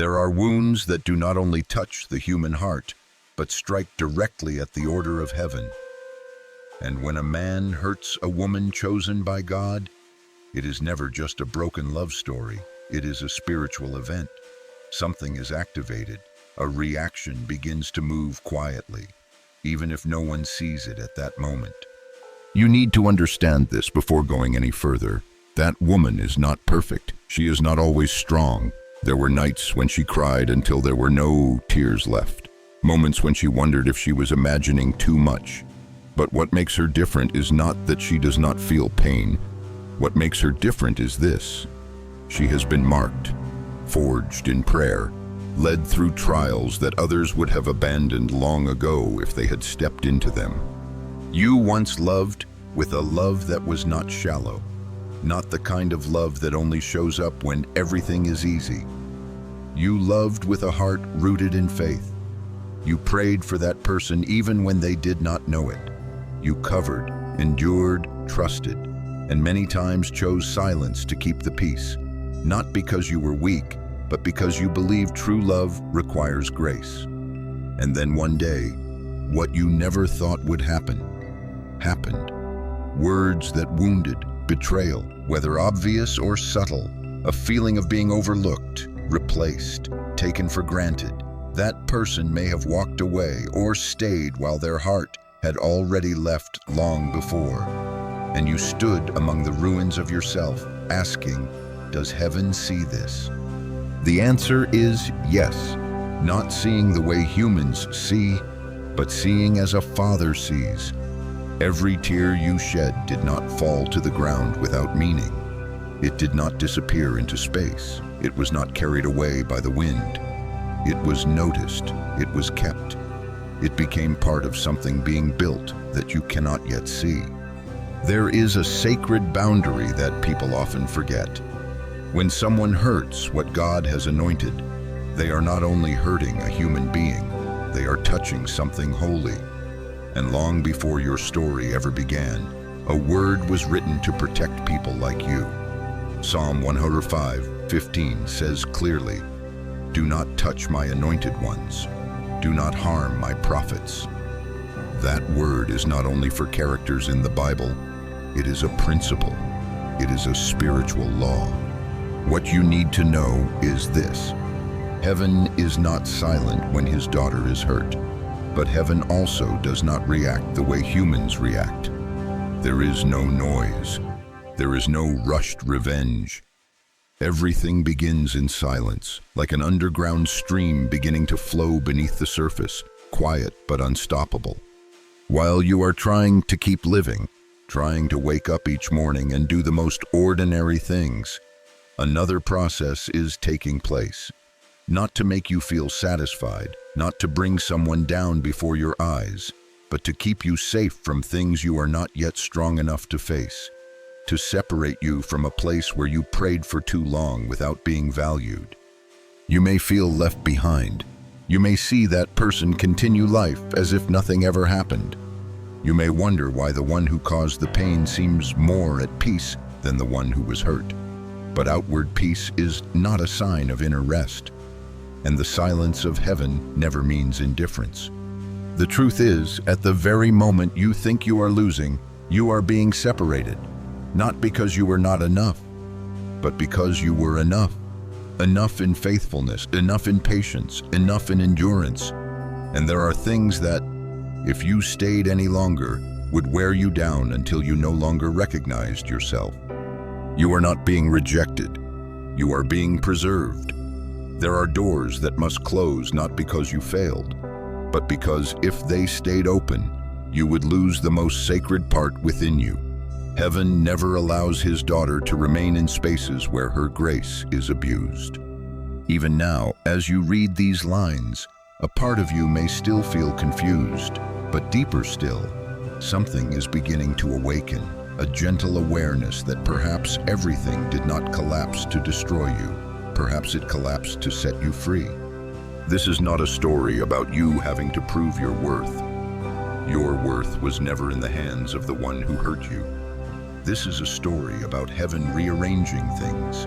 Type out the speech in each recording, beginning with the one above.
There are wounds that do not only touch the human heart, but strike directly at the order of heaven. And when a man hurts a woman chosen by God, it is never just a broken love story. It is a spiritual event. Something is activated. A reaction begins to move quietly, even if no one sees it at that moment. You need to understand this before going any further. That woman is not perfect. She is not always strong. There were nights when she cried until there were no tears left. Moments when she wondered if she was imagining too much. But what makes her different is not that she does not feel pain. What makes her different is this: she has been marked, forged in prayer, led through trials that others would have abandoned long ago if they had stepped into them. You once loved with a love that was not shallow, not the kind of love that only shows up when everything is easy. You loved with a heart rooted in faith. You prayed for that person even when they did not know it. You covered, endured, trusted, and many times chose silence to keep the peace, not because you were weak, but because you believed true love requires grace. And then one day, what you never thought would happen, happened. Words that wounded, betrayal, whether obvious or subtle, a feeling of being overlooked, replaced, taken for granted. That person may have walked away or stayed while their heart had already left long before. And you stood among the ruins of yourself, asking, does heaven see this? The answer is yes, not seeing the way humans see, but seeing as a father sees. Every tear you shed did not fall to the ground without meaning. It did not disappear into space. It was not carried away by the wind. It was noticed. It was kept. It became part of something being built that you cannot yet see. There is a sacred boundary that people often forget. When someone hurts what God has anointed, they are not only hurting a human being, they are touching something holy. And long before your story ever began, a word was written to protect people like you. Psalm 105:15 says clearly, do not touch my anointed ones. Do not harm my prophets. That word is not only for characters in the Bible, it is a principle. It is a spiritual law. What you need to know is this: heaven is not silent when his daughter is hurt, but heaven also does not react the way humans react. There is no noise. There is no rushed revenge. Everything begins in silence, like an underground stream beginning to flow beneath the surface, quiet but unstoppable. While you are trying to keep living, trying to wake up each morning and do the most ordinary things, another process is taking place. Not to make you feel satisfied, not to bring someone down before your eyes, but to keep you safe from things you are not yet strong enough to face. To separate you from a place where you prayed for too long without being valued. You may feel left behind. You may see that person continue life as if nothing ever happened. You may wonder why the one who caused the pain seems more at peace than the one who was hurt. But outward peace is not a sign of inner rest. And the silence of heaven never means indifference. The truth is, at the very moment you think you are losing, you are being separated. Not because you were not enough, but because you were enough. Enough in faithfulness, enough in patience, enough in endurance. And there are things that, if you stayed any longer, would wear you down until you no longer recognized yourself. You are not being rejected. You are being preserved. There are doors that must close not because you failed, but because if they stayed open, you would lose the most sacred part within you. Heaven never allows his daughter to remain in spaces where her grace is abused. Even now, as you read these lines, a part of you may still feel confused, but deeper still, something is beginning to awaken, a gentle awareness that perhaps everything did not collapse to destroy you. Perhaps it collapsed to set you free. This is not a story about you having to prove your worth. Your worth was never in the hands of the one who hurt you. This is a story about heaven rearranging things,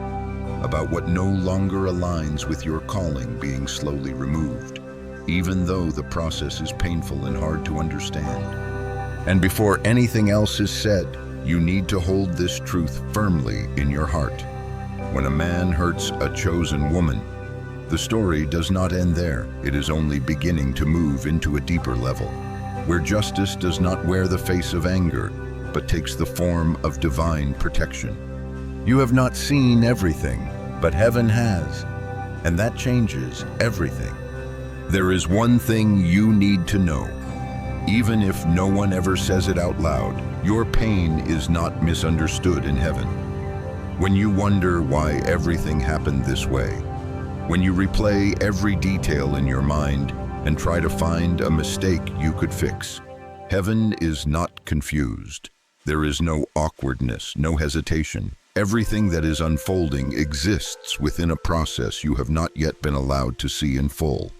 about what no longer aligns with your calling being slowly removed, even though the process is painful and hard to understand. And before anything else is said, you need to hold this truth firmly in your heart. When a man hurts a chosen woman, the story does not end there. It is only beginning to move into a deeper level, where justice does not wear the face of anger, but takes the form of divine protection. You have not seen everything, but heaven has, and that changes everything. There is one thing you need to know. Even if no one ever says it out loud, your pain is not misunderstood in heaven. When you wonder why everything happened this way, when you replay every detail in your mind and try to find a mistake you could fix, heaven is not confused. There is no awkwardness, no hesitation. Everything that is unfolding exists within a process you have not yet been allowed to see in full.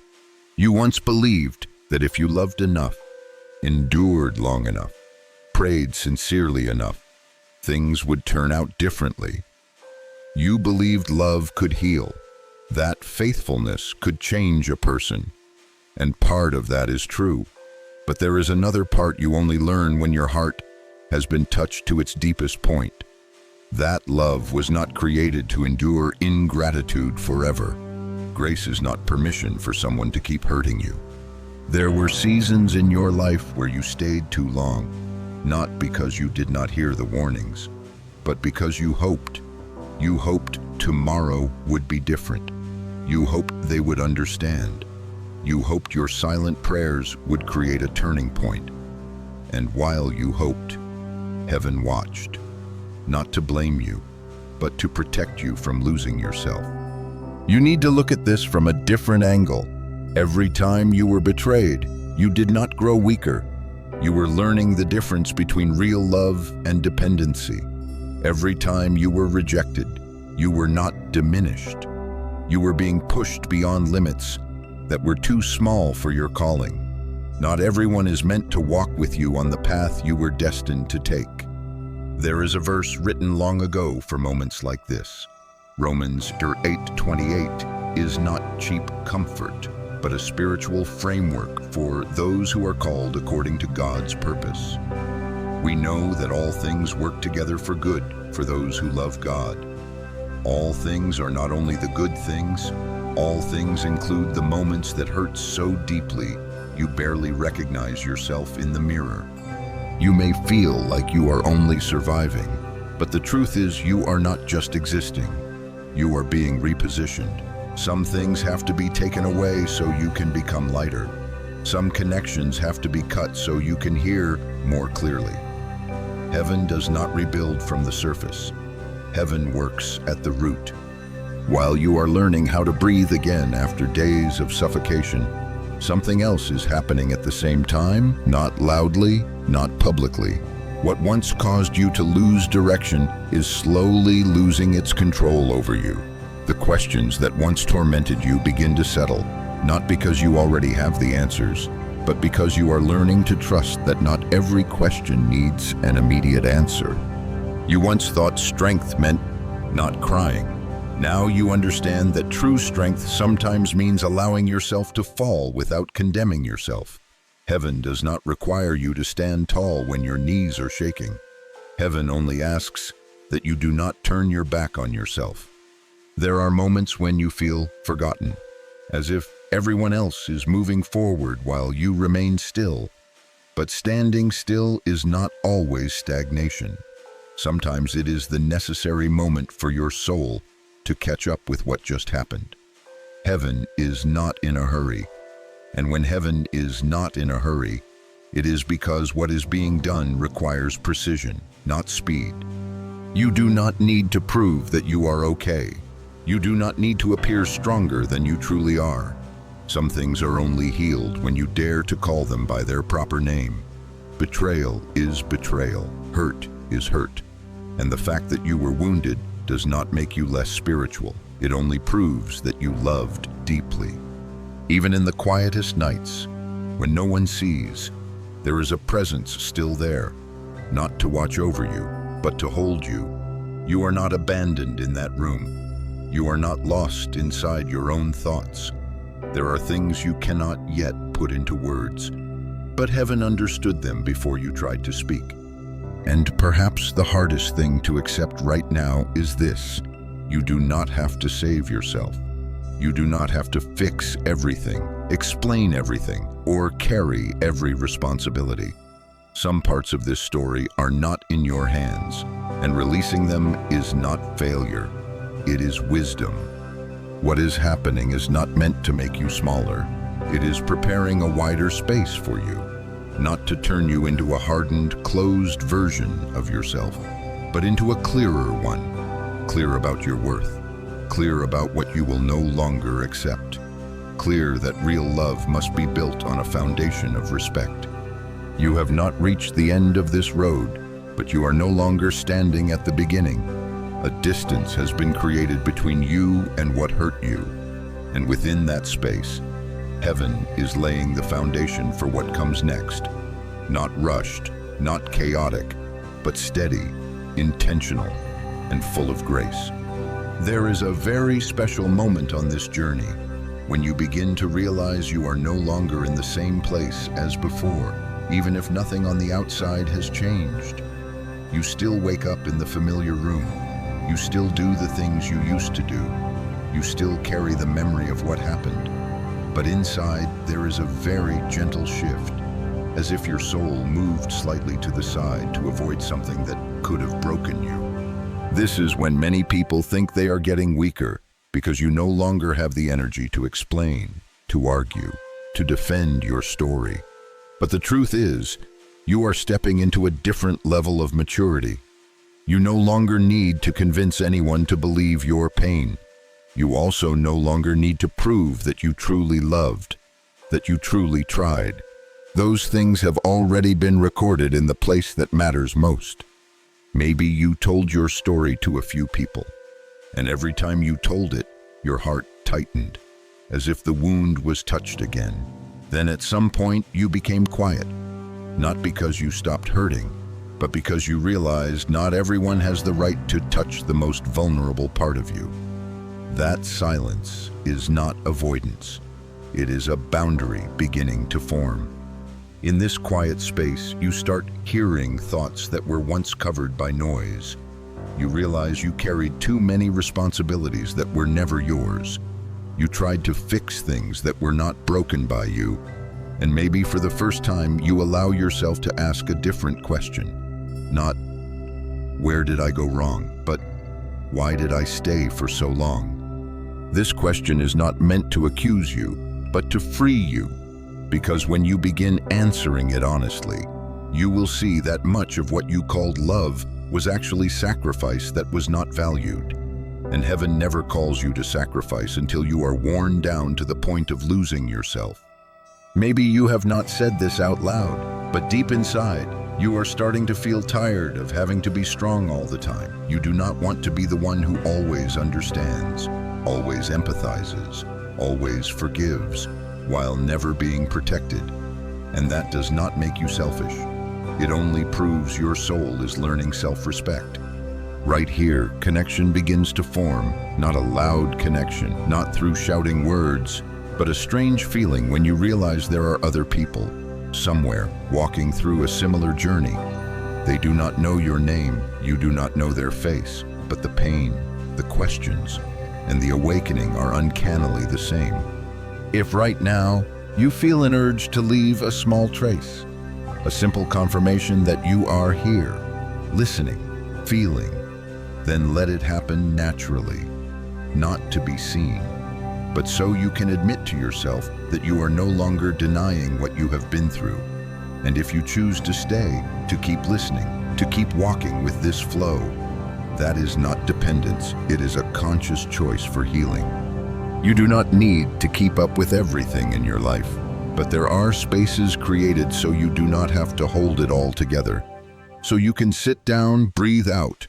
You once believed that if you loved enough, endured long enough, prayed sincerely enough, things would turn out differently. You believed love could heal, that faithfulness could change a person, and part of that is true. But there is another part you only learn when your heart has been touched to its deepest point. That love was not created to endure ingratitude forever. Grace is not permission for someone to keep hurting you. There were seasons in your life where you stayed too long, not because you did not hear the warnings, but because you hoped. You hoped tomorrow would be different. You hoped they would understand. You hoped your silent prayers would create a turning point. And while you hoped, heaven watched. Not to blame you, but to protect you from losing yourself. You need to look at this from a different angle. Every time you were betrayed, you did not grow weaker. You were learning the difference between real love and dependency. Every time you were rejected, you were not diminished. You were being pushed beyond limits that were too small for your calling. Not everyone is meant to walk with you on the path you were destined to take. There is a verse written long ago for moments like this. Romans 8:28 is not cheap comfort, but a spiritual framework for those who are called according to God's purpose. We know that all things work together for good for those who love God. All things are not only the good things, all things include the moments that hurt so deeply you barely recognize yourself in the mirror. You may feel like you are only surviving, but the truth is you are not just existing. You are being repositioned. Some things have to be taken away so you can become lighter. Some connections have to be cut so you can hear more clearly. Heaven does not rebuild from the surface. Heaven works at the root. While you are learning how to breathe again after days of suffocation, something else is happening at the same time, not loudly, not publicly. What once caused you to lose direction is slowly losing its control over you. The questions that once tormented you begin to settle, not because you already have the answers, but because you are learning to trust that not every question needs an immediate answer. You once thought strength meant not crying. Now you understand that true strength sometimes means allowing yourself to fall without condemning yourself. Heaven does not require you to stand tall when your knees are shaking. Heaven only asks that you do not turn your back on yourself. There are moments when you feel forgotten, as if everyone else is moving forward while you remain still. But standing still is not always stagnation. Sometimes it is the necessary moment for your soul to catch up with what just happened. Heaven is not in a hurry. And when heaven is not in a hurry, it is because what is being done requires precision, not speed. You do not need to prove that you are okay. You do not need to appear stronger than you truly are. Some things are only healed when you dare to call them by their proper name. Betrayal is betrayal. Hurt is hurt. And the fact that you were wounded does not make you less spiritual. It only proves that you loved deeply. Even in the quietest nights, when no one sees, there is a presence still there, not to watch over you, but to hold you. You are not abandoned in that room. You are not lost inside your own thoughts. There are things you cannot yet put into words, but heaven understood them before you tried to speak. And perhaps the hardest thing to accept right now is this: you do not have to save yourself. You do not have to fix everything, explain everything, or carry every responsibility. Some parts of this story are not in your hands, and releasing them is not failure. It is wisdom. What is happening is not meant to make you smaller. It is preparing a wider space for you, not to turn you into a hardened, closed version of yourself, but into a clearer one, clear about your worth, clear about what you will no longer accept, clear that real love must be built on a foundation of respect. You have not reached the end of this road, but you are no longer standing at the beginning. A distance has been created between you and what hurt you, and within that space, heaven is laying the foundation for what comes next. Not rushed, not chaotic, but steady, intentional, and full of grace. There is a very special moment on this journey when you begin to realize you are no longer in the same place as before, even if nothing on the outside has changed. You still wake up in the familiar room. You still do the things you used to do. You still carry the memory of what happened. But inside, there is a very gentle shift, as if your soul moved slightly to the side to avoid something that could have broken you. This is when many people think they are getting weaker, because you no longer have the energy to explain, to argue, to defend your story. But the truth is, you are stepping into a different level of maturity. You no longer need to convince anyone to believe your pain. You also no longer need to prove that you truly loved, that you truly tried. Those things have already been recorded in the place that matters most. Maybe you told your story to a few people, and every time you told it, your heart tightened, as if the wound was touched again. Then at some point, you became quiet, not because you stopped hurting, but because you realized not everyone has the right to touch the most vulnerable part of you. That silence is not avoidance. It is a boundary beginning to form. In this quiet space, you start hearing thoughts that were once covered by noise. You realize you carried too many responsibilities that were never yours. You tried to fix things that were not broken by you. And maybe for the first time, you allow yourself to ask a different question. Not, where did I go wrong? But, why did I stay for so long? This question is not meant to accuse you, but to free you. Because when you begin answering it honestly, you will see that much of what you called love was actually sacrifice that was not valued. And heaven never calls you to sacrifice until you are worn down to the point of losing yourself. Maybe you have not said this out loud, but deep inside, you are starting to feel tired of having to be strong all the time. You do not want to be the one who always understands, always empathizes, always forgives, while never being protected. And that does not make you selfish. It only proves your soul is learning self-respect. Right here, connection begins to form, not a loud connection, not through shouting words, but a strange feeling when you realize there are other people, somewhere, walking through a similar journey. They do not know your name, you do not know their face, but the pain, the questions, and the awakening are uncannily the same. If right now, you feel an urge to leave a small trace, a simple confirmation that you are here, listening, feeling, then let it happen naturally, not to be seen, but so you can admit to yourself that you are no longer denying what you have been through. And if you choose to stay, to keep listening, to keep walking with this flow, that is not dependence, it is a conscious choice for healing. You do not need to keep up with everything in your life, but there are spaces created so you do not have to hold it all together. So you can sit down, breathe out,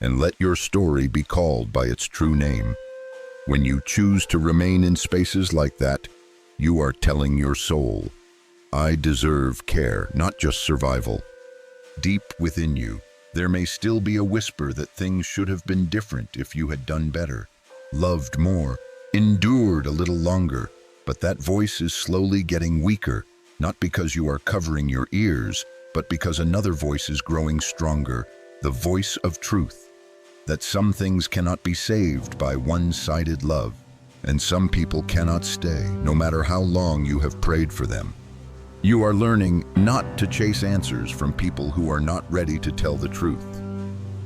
and let your story be called by its true name. When you choose to remain in spaces like that, you are telling your soul, I deserve care, not just survival. Deep within you, there may still be a whisper that things should have been different if you had done better. loved more, endured a little longer, but that voice is slowly getting weaker, not because you are covering your ears, but because another voice is growing stronger, the voice of truth, that some things cannot be saved by one-sided love, and some people cannot stay, no matter how long you have prayed for them. You are learning not to chase answers from people who are not ready to tell the truth.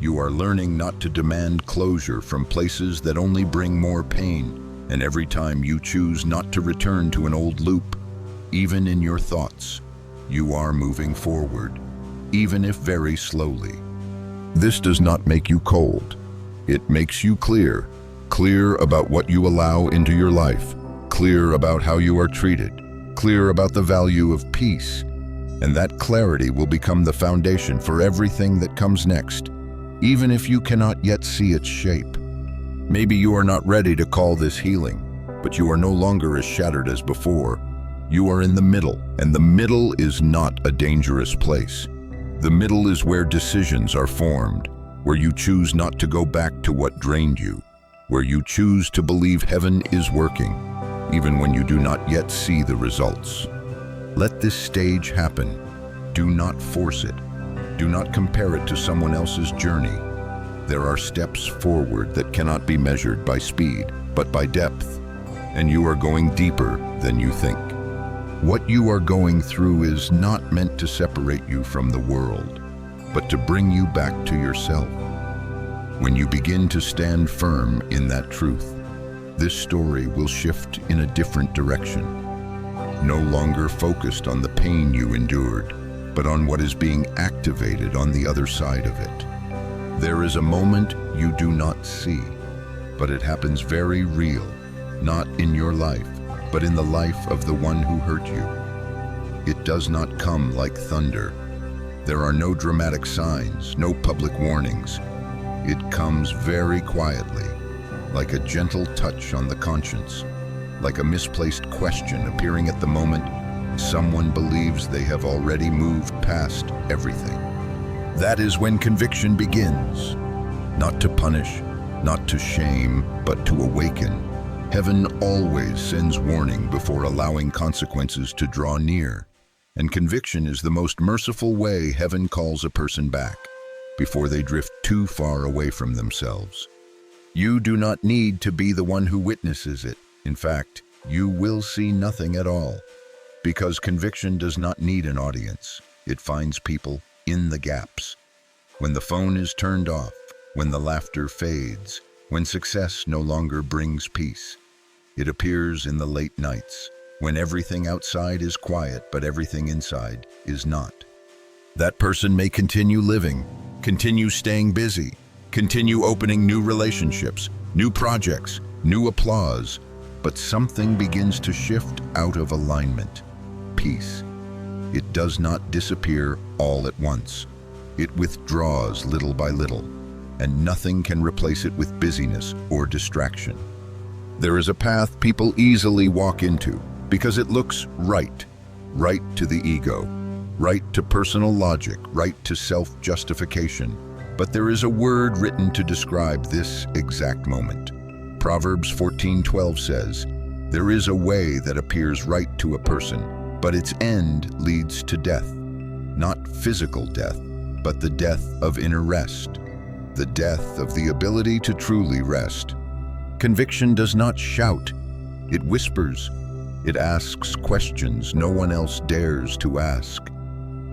You are learning not to demand closure from places that only bring more pain, and every time you choose not to return to an old loop, even in your thoughts, you are moving forward, even if very slowly. This does not make you cold. It makes you clear about what you allow into your life, clear about how you are treated, clear about the value of peace, and that clarity will become the foundation for everything that comes next, even if you cannot yet see its shape. Maybe you are not ready to call this healing, but you are no longer as shattered as before. You are in the middle, and the middle is not a dangerous place. The middle is where decisions are formed, where you choose not to go back to what drained you, where you choose to believe heaven is working, even when you do not yet see the results. Let this stage happen. Do not force it. Do not compare it to someone else's journey. There are steps forward that cannot be measured by speed, but by depth, and you are going deeper than you think. What you are going through is not meant to separate you from the world, but to bring you back to yourself. When you begin to stand firm in that truth, this story will shift in a different direction. No longer focused on the pain you endured, but on what is being activated on the other side of it. There is a moment you do not see, but it happens very real, not in your life, but in the life of the one who hurt you. It does not come like thunder. There are no dramatic signs, no public warnings. It comes very quietly, like a gentle touch on the conscience, like a misplaced question appearing at the moment someone believes they have already moved past everything. That is when conviction begins, not to punish, not to shame, but to awaken. Heaven always sends warning before allowing consequences to draw near, and conviction is the most merciful way heaven calls a person back, before they drift too far away from themselves. You do not need to be the one who witnesses it. In fact, you will see nothing at all, because conviction does not need an audience. It finds people in the gaps. When the phone is turned off, when the laughter fades, when success no longer brings peace, it appears in the late nights, when everything outside is quiet but everything inside is not. That person may continue living, continue staying busy, continue opening new relationships, new projects, new applause, but something begins to shift out of alignment. Peace. It does not disappear all at once. It withdraws little by little, and nothing can replace it with busyness or distraction. There is a path people easily walk into because it looks right to the ego, right to personal logic, right to self-justification. But there is a word written to describe this exact moment. Proverbs 14:12 says, "There is a way that appears right to a person, but its end leads to death. Not physical death, but the death of inner rest, the death of the ability to truly rest." Conviction does not shout, it whispers. It asks questions no one else dares to ask.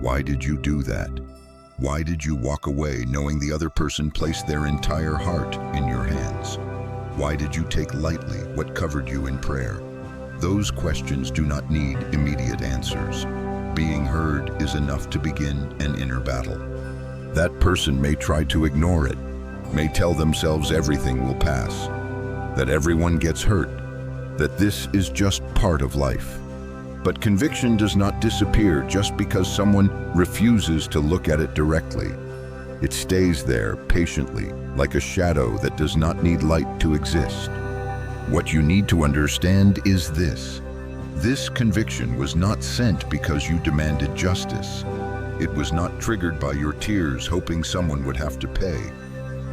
Why did you do that? Why did you walk away knowing the other person placed their entire heart in your hands? Why did you take lightly what covered you in prayer? Those questions do not need immediate answers. Being heard is enough to begin an inner battle. That person may try to ignore it, may tell themselves everything will pass, that everyone gets hurt, that this is just part of life. But conviction does not disappear just because someone refuses to look at it directly. It stays there patiently, like a shadow that does not need light to exist. What you need to understand is this. This conviction was not sent because you demanded justice. It was not triggered by your tears hoping someone would have to pay.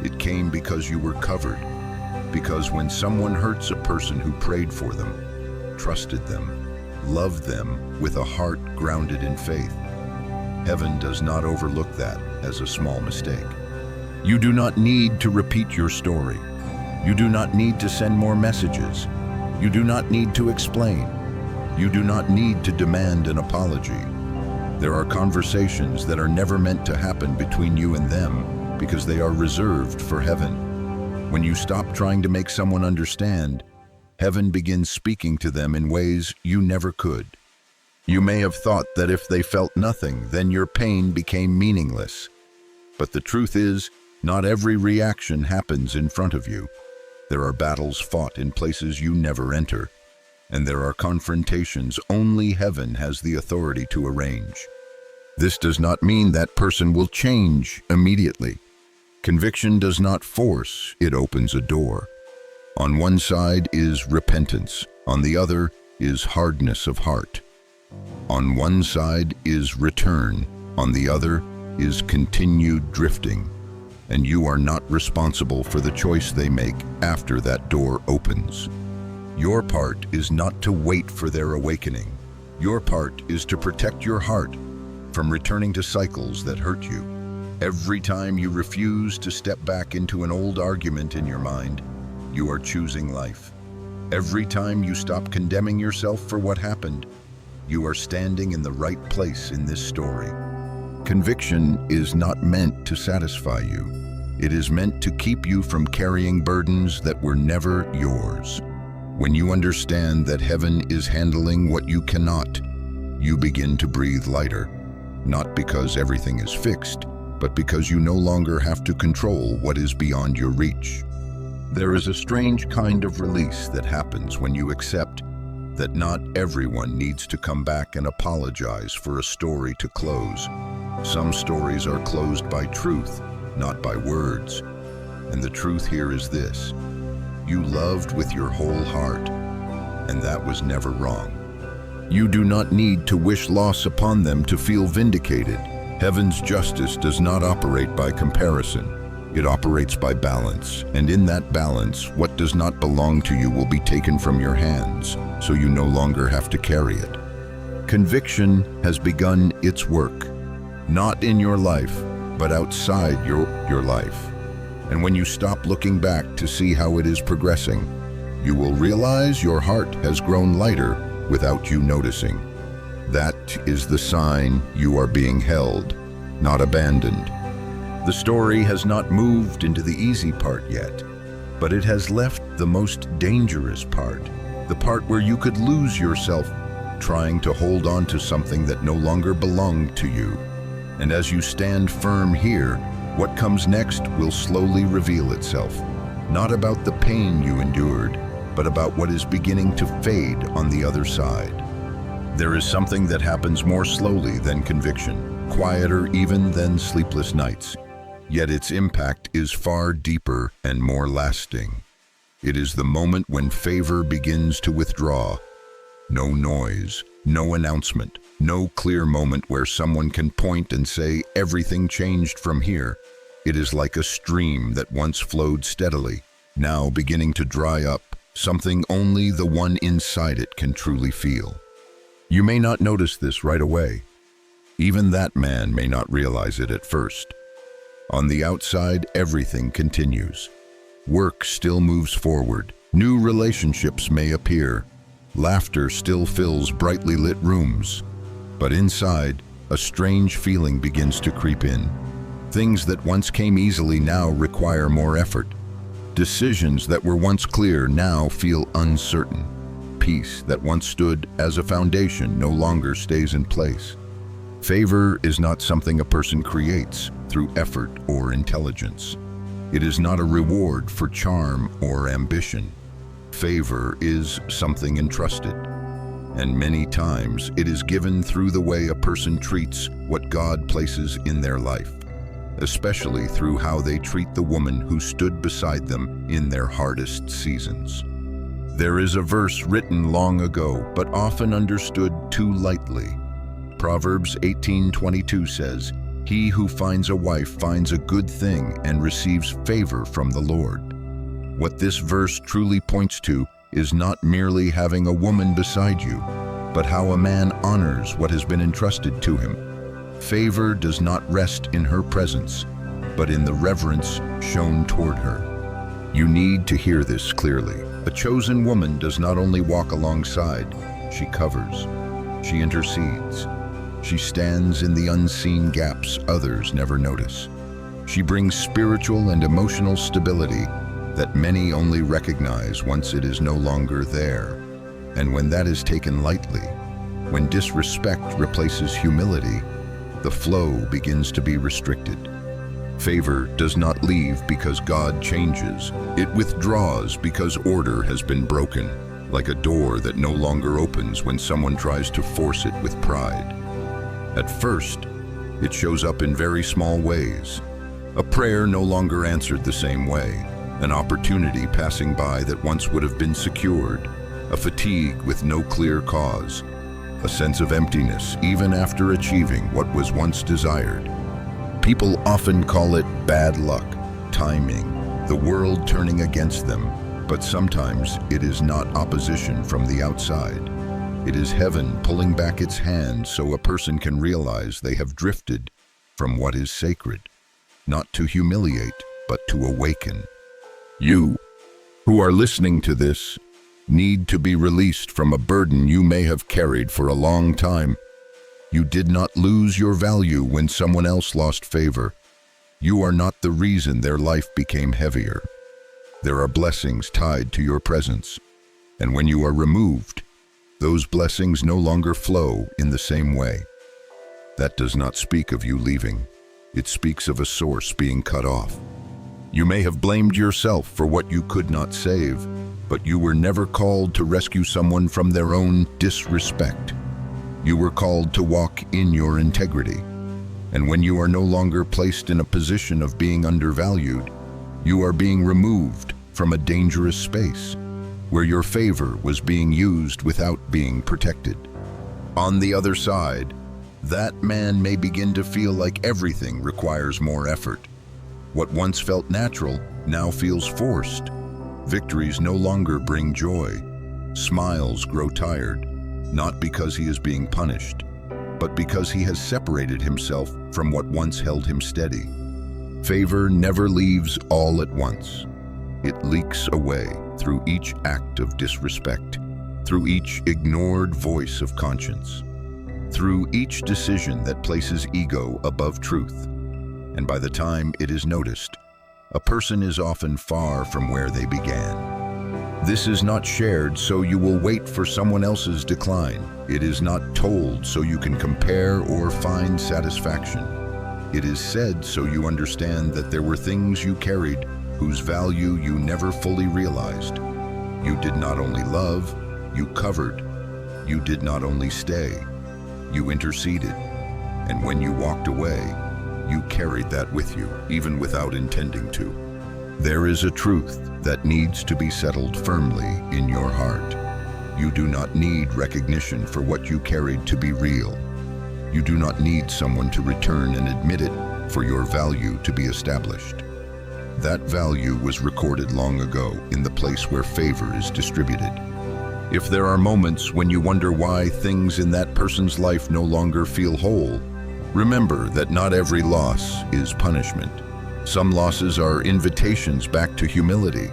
It came because you were covered. Because when someone hurts a person who prayed for them, trusted them, loved them with a heart grounded in faith, heaven does not overlook that as a small mistake. You do not need to repeat your story. You do not need to send more messages. You do not need to explain. You do not need to demand an apology. There are conversations that are never meant to happen between you and them because they are reserved for heaven. When you stop trying to make someone understand, heaven begins speaking to them in ways you never could. You may have thought that if they felt nothing, then your pain became meaningless. But the truth is, not every reaction happens in front of you. There are battles fought in places you never enter, and there are confrontations only heaven has the authority to arrange. This does not mean that person will change immediately. Conviction does not force, it opens a door. On one side is repentance, on the other is hardness of heart. On one side is return, on the other is continued drifting, and you are not responsible for the choice they make after that door opens. Your part is not to wait for their awakening. Your part is to protect your heart from returning to cycles that hurt you. Every time you refuse to step back into an old argument in your mind, you are choosing life. Every time you stop condemning yourself for what happened, you are standing in the right place in this story. Conviction is not meant to satisfy you. It is meant to keep you from carrying burdens that were never yours. When you understand that heaven is handling what you cannot, you begin to breathe lighter, not because everything is fixed, but because you no longer have to control what is beyond your reach. There is a strange kind of release that happens when you accept that not everyone needs to come back and apologize for a story to close. Some stories are closed by truth, not by words. And the truth here is this: you loved with your whole heart, and that was never wrong. You do not need to wish loss upon them to feel vindicated. Heaven's justice does not operate by comparison. It operates by balance, and in that balance, what does not belong to you will be taken from your hands, so you no longer have to carry it. Conviction has begun its work, not in your life, but outside your life. And when you stop looking back to see how it is progressing, you will realize your heart has grown lighter without you noticing. That is the sign you are being held, not abandoned. The story has not moved into the easy part yet, but it has left the most dangerous part, the part where you could lose yourself trying to hold on to something that no longer belonged to you. And as you stand firm here, what comes next will slowly reveal itself, not about the pain you endured, but about what is beginning to fade on the other side. There is something that happens more slowly than conviction, quieter even than sleepless nights. Yet its impact is far deeper and more lasting. It is the moment when favor begins to withdraw. No noise, no announcement, no clear moment where someone can point and say, everything changed from here. It is like a stream that once flowed steadily, now beginning to dry up, something only the one inside it can truly feel. You may not notice this right away. Even that man may not realize it at first. On the outside, everything continues. Work still moves forward. New relationships may appear. Laughter still fills brightly lit rooms. But inside, a strange feeling begins to creep in. Things that once came easily now require more effort. Decisions that were once clear now feel uncertain. Peace that once stood as a foundation no longer stays in place. Favor is not something a person creates through effort or intelligence. It is not a reward for charm or ambition. Favor is something entrusted, and many times it is given through the way a person treats what God places in their life, especially through how they treat the woman who stood beside them in their hardest seasons. There is a verse written long ago, but often understood too lightly. Proverbs 18:22 says, "He who finds a wife finds a good thing and receives favor from the Lord." What this verse truly points to is not merely having a woman beside you, but how a man honors what has been entrusted to him. Favor does not rest in her presence, but in the reverence shown toward her. You need to hear this clearly. A chosen woman does not only walk alongside, she covers, she intercedes, she stands in the unseen gaps others never notice. She brings spiritual and emotional stability that many only recognize once it is no longer there. And when that is taken lightly, when disrespect replaces humility, the flow begins to be restricted. Favor does not leave because God changes. It withdraws because order has been broken, like a door that no longer opens when someone tries to force it with pride. At first, it shows up in very small ways. A prayer no longer answered the same way, an opportunity passing by that once would have been secured, a fatigue with no clear cause, a sense of emptiness even after achieving what was once desired. People often call it bad luck, timing, the world turning against them, but sometimes it is not opposition from the outside. It is heaven pulling back its hand so a person can realize they have drifted from what is sacred, not to humiliate, but to awaken. You, who are listening to this, need to be released from a burden you may have carried for a long time. You did not lose your value when someone else lost favor. You are not the reason their life became heavier. There are blessings tied to your presence, and when you are removed, those blessings no longer flow in the same way. That does not speak of you leaving. It speaks of a source being cut off. You may have blamed yourself for what you could not save, but you were never called to rescue someone from their own disrespect. You were called to walk in your integrity. And when you are no longer placed in a position of being undervalued, you are being removed from a dangerous space where your favor was being used without being protected. On the other side, that man may begin to feel like everything requires more effort. What once felt natural now feels forced. Victories no longer bring joy. Smiles grow tired, not because he is being punished, but because he has separated himself from what once held him steady. Favor never leaves all at once. It leaks away through each act of disrespect, through each ignored voice of conscience, through each decision that places ego above truth. And by the time it is noticed, a person is often far from where they began. This is not shared so you will wait for someone else's decline. It is not told so you can compare or find satisfaction. It is said so you understand that there were things you carried whose value you never fully realized. You did not only love, you covered. You did not only stay, you interceded. And when you walked away, you carried that with you, even without intending to. There is a truth that needs to be settled firmly in your heart. You do not need recognition for what you carried to be real. You do not need someone to return and admit it for your value to be established. That value was recorded long ago in the place where favor is distributed. If there are moments when you wonder why things in that person's life no longer feel whole, remember that not every loss is punishment. Some losses are invitations back to humility,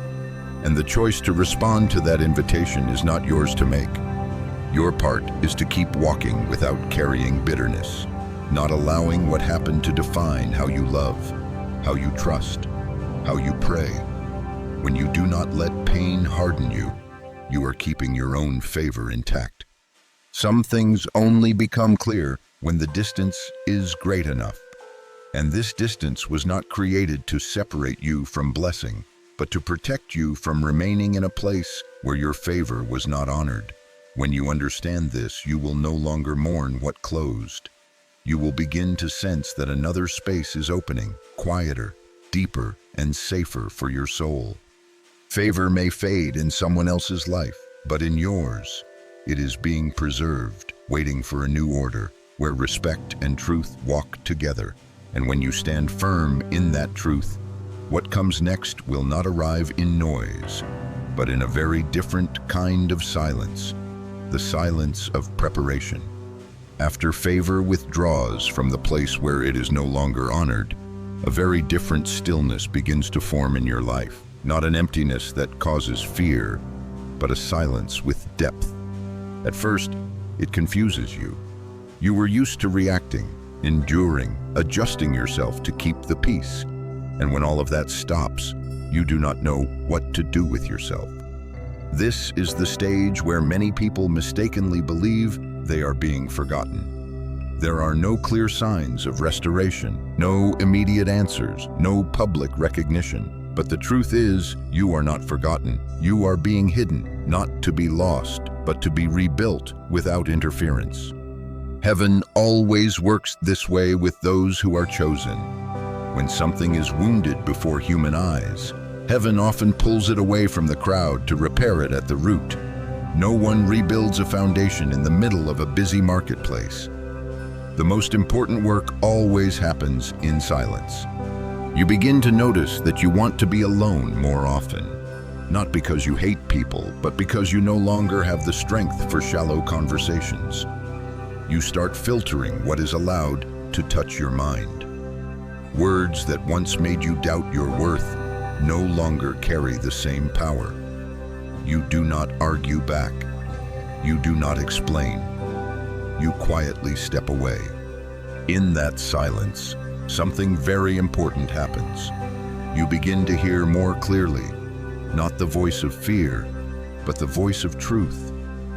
and the choice to respond to that invitation is not yours to make. Your part is to keep walking without carrying bitterness, not allowing what happened to define how you love, how you trust, how you pray. When you do not let pain harden you, you are keeping your own favor intact. Some things only become clear when the distance is great enough. And this distance was not created to separate you from blessing, but to protect you from remaining in a place where your favor was not honored. When you understand this, you will no longer mourn what closed. You will begin to sense that another space is opening, quieter, deeper, and safer for your soul. Favor may fade in someone else's life, but in yours, it is being preserved, waiting for a new order, where respect and truth walk together. And when you stand firm in that truth, What comes next will not arrive in noise, but in a very different kind of silence, the silence of preparation. After favor withdraws from the place where it is no longer honored, a very different stillness begins to form in your life. Not an emptiness that causes fear, but a silence with depth. At first, it confuses you. You were used to reacting, enduring, adjusting yourself to keep the peace. And when all of that stops, you do not know what to do with yourself. This is the stage where many people mistakenly believe they are being forgotten. There are no clear signs of restoration, no immediate answers, no public recognition. But the truth is, you are not forgotten. You are being hidden, not to be lost, but to be rebuilt without interference. Heaven always works this way with those who are chosen. When something is wounded before human eyes, heaven often pulls it away from the crowd to repair it at the root. No one rebuilds a foundation in the middle of a busy marketplace. The most important work always happens in silence. You begin to notice that you want to be alone more often, not because you hate people, but because you no longer have the strength for shallow conversations. You start filtering what is allowed to touch your mind. Words that once made you doubt your worth no longer carry the same power. You do not argue back. You do not explain. You quietly step away. In that silence, something very important happens. You begin to hear more clearly, not the voice of fear, but the voice of truth.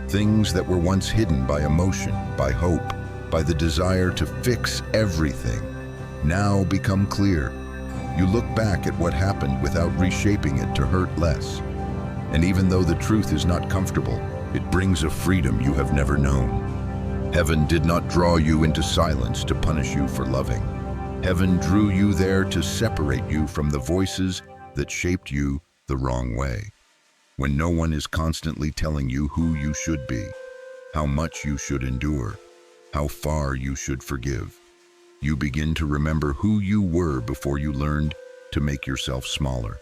Things that were once hidden by emotion, by hope, by the desire to fix everything, now become clear. You look back at what happened without reshaping it to hurt less. And even though the truth is not comfortable, it brings a freedom you have never known. Heaven did not draw you into silence to punish you for loving. Heaven drew you there to separate you from the voices that shaped you the wrong way. When no one is constantly telling you who you should be, how much you should endure, how far you should forgive, you begin to remember who you were before you learned to make yourself smaller.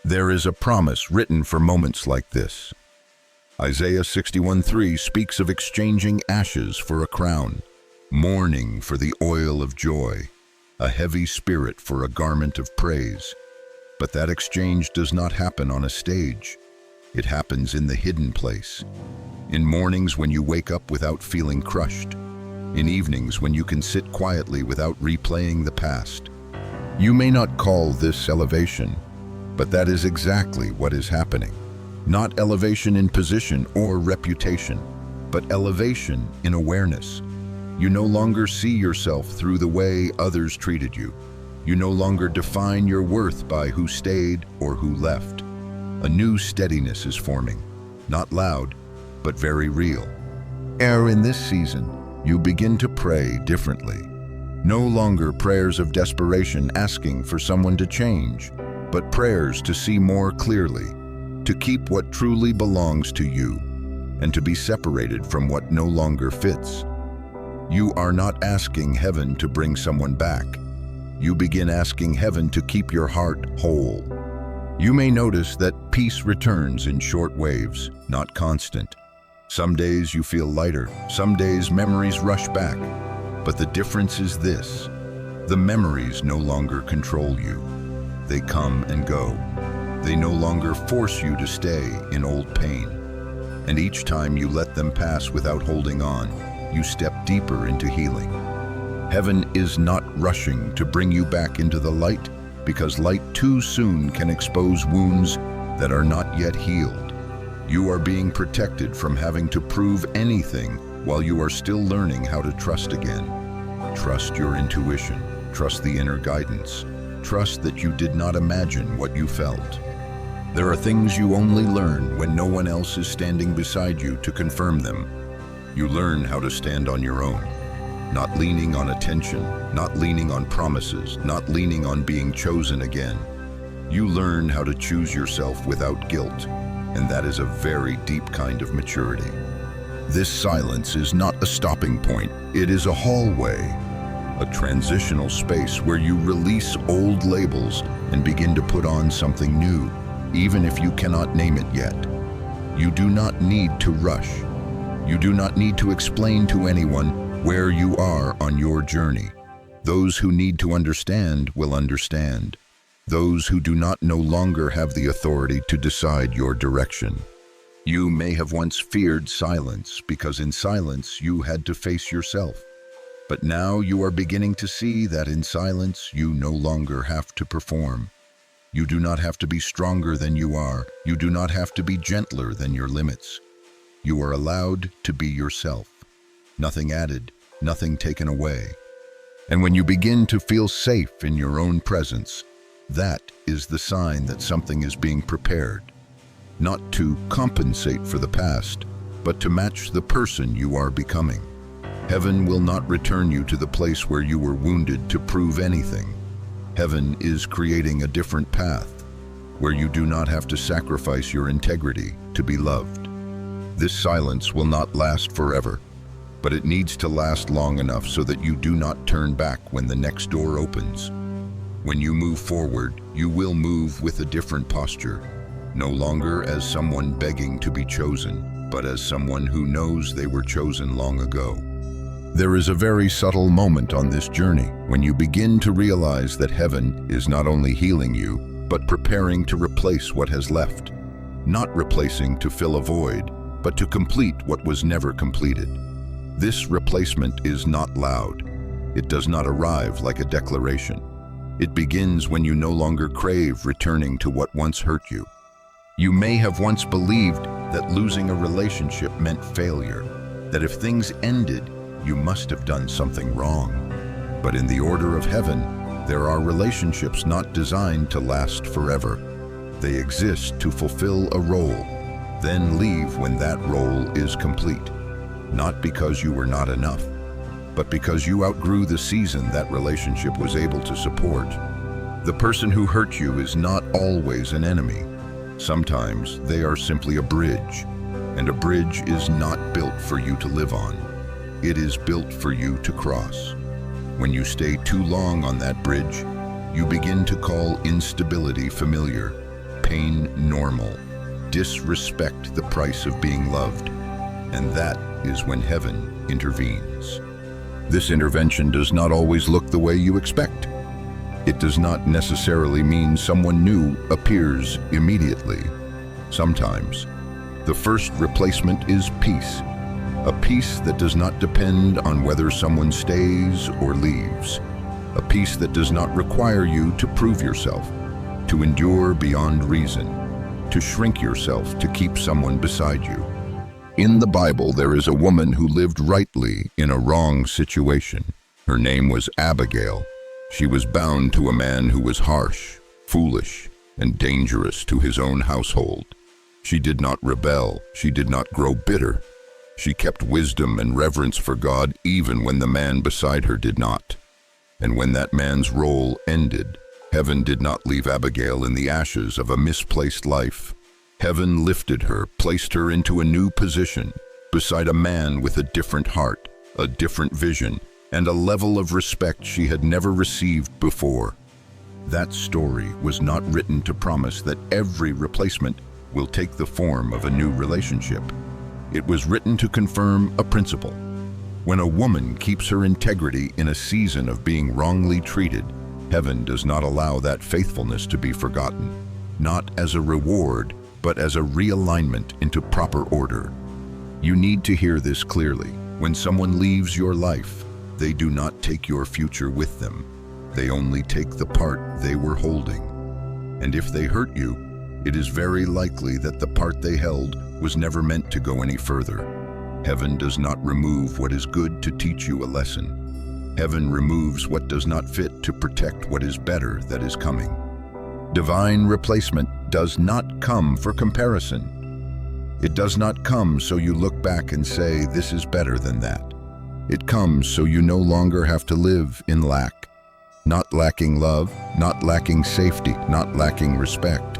There is a promise written for moments like this. Isaiah 61:3 speaks of exchanging ashes for a crown, mourning for the oil of joy, a heavy spirit for a garment of praise. But that exchange does not happen on a stage. It happens in the hidden place. In mornings when you wake up without feeling crushed. In evenings when you can sit quietly without replaying the past. You may not call this elevation, but that is exactly what is happening. Not elevation in position or reputation, but elevation in awareness. You no longer see yourself through the way others treated you. You no longer define your worth by who stayed or who left. A new steadiness is forming, not loud, but very real. In this season, you begin to pray differently. No longer prayers of desperation asking for someone to change, but prayers to see more clearly, to keep what truly belongs to you, and to be separated from what no longer fits. You are not asking heaven to bring someone back. You begin asking heaven to keep your heart whole. You may notice that peace returns in short waves, not constant. Some days you feel lighter, some days memories rush back. But the difference is this: the memories no longer control you. They come and go. They no longer force you to stay in old pain. And each time you let them pass without holding on, you step deeper into healing. Heaven is not rushing to bring you back into the light, because light too soon can expose wounds that are not yet healed. You are being protected from having to prove anything while you are still learning how to trust again. Trust your intuition. Trust the inner guidance. Trust that you did not imagine what you felt. There are things you only learn when no one else is standing beside you to confirm them. You learn how to stand on your own, not leaning on attention, not leaning on promises, not leaning on being chosen again. You learn how to choose yourself without guilt, and that is a very deep kind of maturity. This silence is not a stopping point, it is a hallway. a transitional space where you release old labels and begin to put on something new, even if you cannot name it yet. You do not need to rush. You do not need to explain to anyone where you are on your journey. Those who need to understand will understand. Those who do not no longer have the authority to decide your direction. You may have once feared silence because in silence you had to face yourself. But now you are beginning to see that in silence you no longer have to perform. You do not have to be stronger than you are. You do not have to be gentler than your limits. You are allowed to be yourself. Nothing added, nothing taken away. And when you begin to feel safe in your own presence, that is the sign that something is being prepared. Not to compensate for the past, but to match the person you are becoming. Heaven will not return you to the place where you were wounded to prove anything. Heaven is creating a different path, where you do not have to sacrifice your integrity to be loved. This silence will not last forever, but it needs to last long enough so that you do not turn back when the next door opens. When you move forward, you will move with a different posture, no longer as someone begging to be chosen, but as someone who knows they were chosen long ago. There is a very subtle moment on this journey when you begin to realize that heaven is not only healing you, but preparing to replace what has left. Not replacing to fill a void, but to complete what was never completed. This replacement is not loud. It does not arrive like a declaration. It begins when you no longer crave returning to what once hurt you. You may have once believed that losing a relationship meant failure, that if things ended, you must have done something wrong. But in the order of heaven, there are relationships not designed to last forever. They exist to fulfill a role, then leave when that role is complete. Not because you were not enough, but because you outgrew the season that relationship was able to support. The person who hurt you is not always an enemy. Sometimes they are simply a bridge, and a bridge is not built for you to live on. It is built for you to cross. When you stay too long on that bridge, you begin to call instability familiar, pain normal, disrespect the price of being loved, and that is when heaven intervenes. This intervention does not always look the way you expect. It does not necessarily mean someone new appears immediately. Sometimes, the first replacement is peace. A peace that does not depend on whether someone stays or leaves. A peace that does not require you to prove yourself, to endure beyond reason, to shrink yourself to keep someone beside you. In the Bible, there is a woman who lived rightly in a wrong situation. Her name was Abigail. She was bound to a man who was harsh, foolish, and dangerous to his own household. She did not rebel. She did not grow bitter. She kept wisdom and reverence for God even when the man beside her did not. And when that man's role ended, heaven did not leave Abigail in the ashes of a misplaced life. Heaven lifted her, placed her into a new position, beside a man with a different heart, a different vision, and a level of respect she had never received before. That story was not written to promise that every replacement will take the form of a new relationship. It was written to confirm a principle. When a woman keeps her integrity in a season of being wrongly treated, heaven does not allow that faithfulness to be forgotten, not as a reward, but as a realignment into proper order. You need to hear this clearly. When someone leaves your life, they do not take your future with them. They only take the part they were holding. And if they hurt you, it is very likely that the part they held was never meant to go any further. Heaven does not remove what is good to teach you a lesson. Heaven removes what does not fit to protect what is better that is coming. Divine replacement does not come for comparison. It does not come so you look back and say, this is better than that. It comes so you no longer have to live in lack. Not lacking love, not lacking safety, not lacking respect.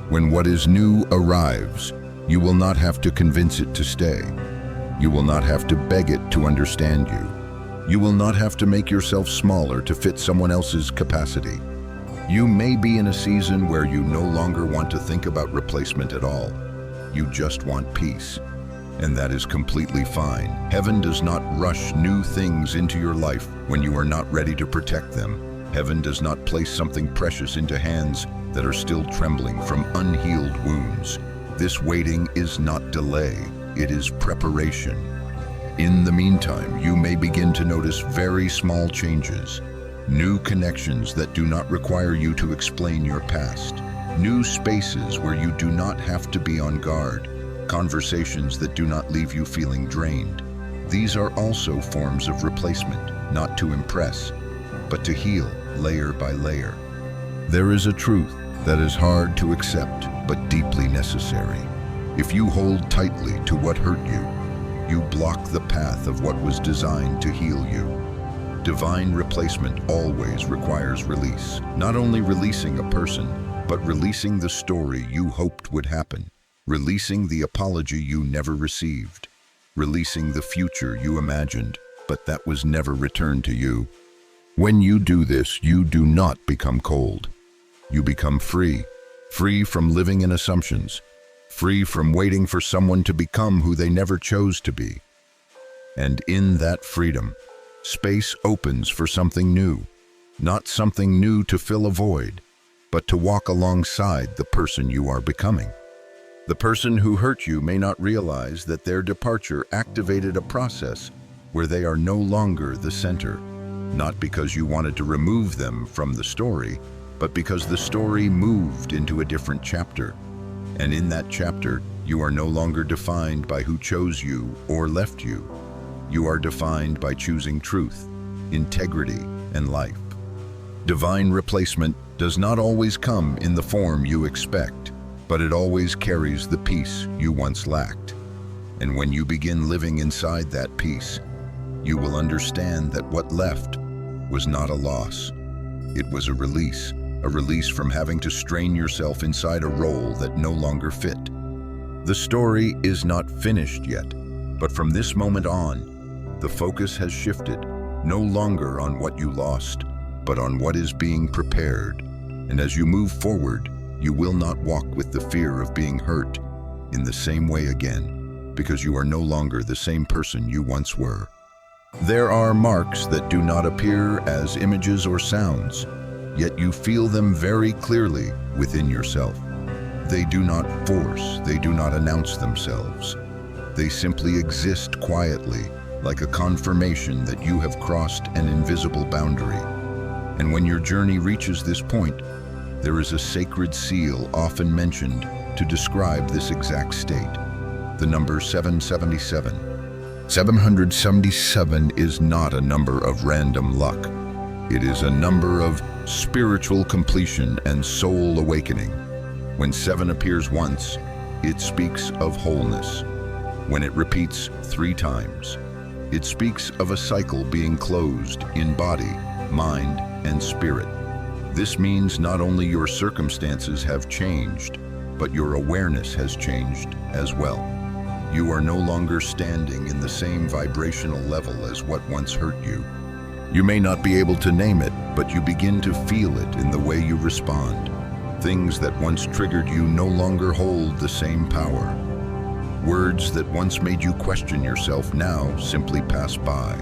When what is new arrives, you will not have to convince it to stay. You will not have to beg it to understand you. You will not have to make yourself smaller to fit someone else's capacity. You may be in a season where you no longer want to think about replacement at all. You just want peace. And that is completely fine. Heaven does not rush new things into your life when you are not ready to protect them. Heaven does not place something precious into hands that are still trembling from unhealed wounds. This waiting is not delay, it is preparation. In the meantime, you may begin to notice very small changes, new connections that do not require you to explain your past, new spaces where you do not have to be on guard, conversations that do not leave you feeling drained. These are also forms of replacement, not to impress, but to heal layer by layer. There is a truth that is hard to accept, but deeply necessary. If you hold tightly to what hurt you, you block the path of what was designed to heal you. Divine replacement always requires release. Not only releasing a person, but releasing the story you hoped would happen. Releasing the apology you never received. Releasing the future you imagined, but that was never returned to you. When you do this, you do not become cold. You become free. Free from living in assumptions. Free from waiting for someone to become who they never chose to be. And in that freedom, space opens for something new. Not something new to fill a void, but to walk alongside the person you are becoming. The person who hurt you may not realize that their departure activated a process where they are no longer the center, not because you wanted to remove them from the story, but because the story moved into a different chapter. And in that chapter, you are no longer defined by who chose you or left you. You are defined by choosing truth, integrity, and life. Divine replacement does not always come in the form you expect, but it always carries the peace you once lacked. And when you begin living inside that peace, you will understand that what left was not a loss. It was a release from having to strain yourself inside a role that no longer fit. The story is not finished yet, but from this moment on, the focus has shifted, no longer on what you lost, but on what is being prepared. And as you move forward, you will not walk with the fear of being hurt in the same way again, because you are no longer the same person you once were. There are marks that do not appear as images or sounds, yet you feel them very clearly within yourself. They do not force, they do not announce themselves. They simply exist quietly, like a confirmation that you have crossed an invisible boundary. And when your journey reaches this point, there is a sacred seal often mentioned to describe this exact state. The number 777. 777 is not a number of random luck. It is a number of spiritual completion and soul awakening. When 7 appears once, it speaks of wholeness. When it repeats 3 times, it speaks of a cycle being closed in body, mind, and spirit. This means not only your circumstances have changed, but your awareness has changed as well. You are no longer standing in the same vibrational level as what once hurt you. You may not be able to name it, but you begin to feel it in the way you respond. Things that once triggered you no longer hold the same power. Words that once made you question yourself now simply pass by.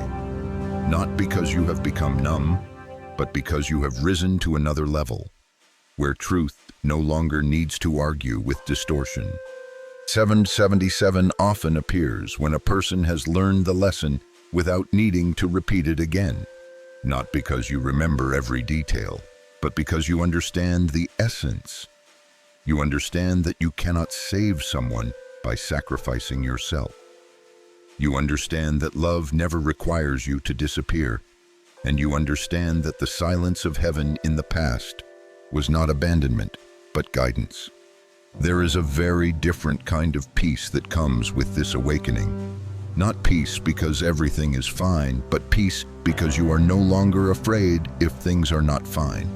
Not because you have become numb, but because you have risen to another level, where truth no longer needs to argue with distortion. 777 often appears when a person has learned the lesson without needing to repeat it again. Not because you remember every detail, but because you understand the essence. You understand that you cannot save someone by sacrificing yourself. You understand that love never requires you to disappear, and you understand that the silence of heaven in the past was not abandonment, but guidance. There is a very different kind of peace that comes with this awakening. Not peace because everything is fine, but peace because you are no longer afraid if things are not fine.